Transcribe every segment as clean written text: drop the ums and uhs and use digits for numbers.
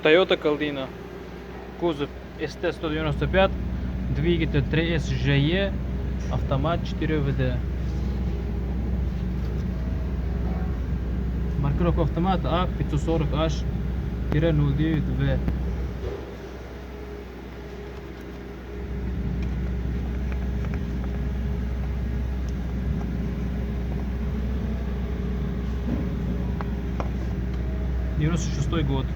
Toyota Caldina. Кузов ST195, двигатель 3SGE, автомат 4WD. Маркировка автомата A540H-09V. '96 год.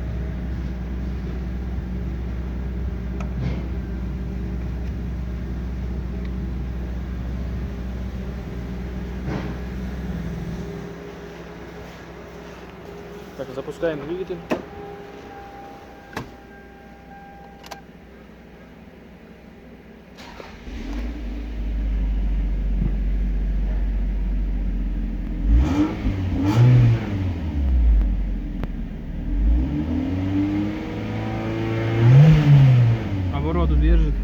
Так, запускаем двигатель. Обороты держит.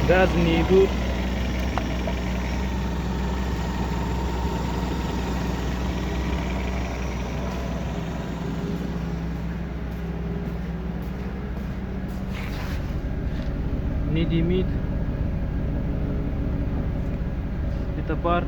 Газы не идут. Не дымит. Это пар.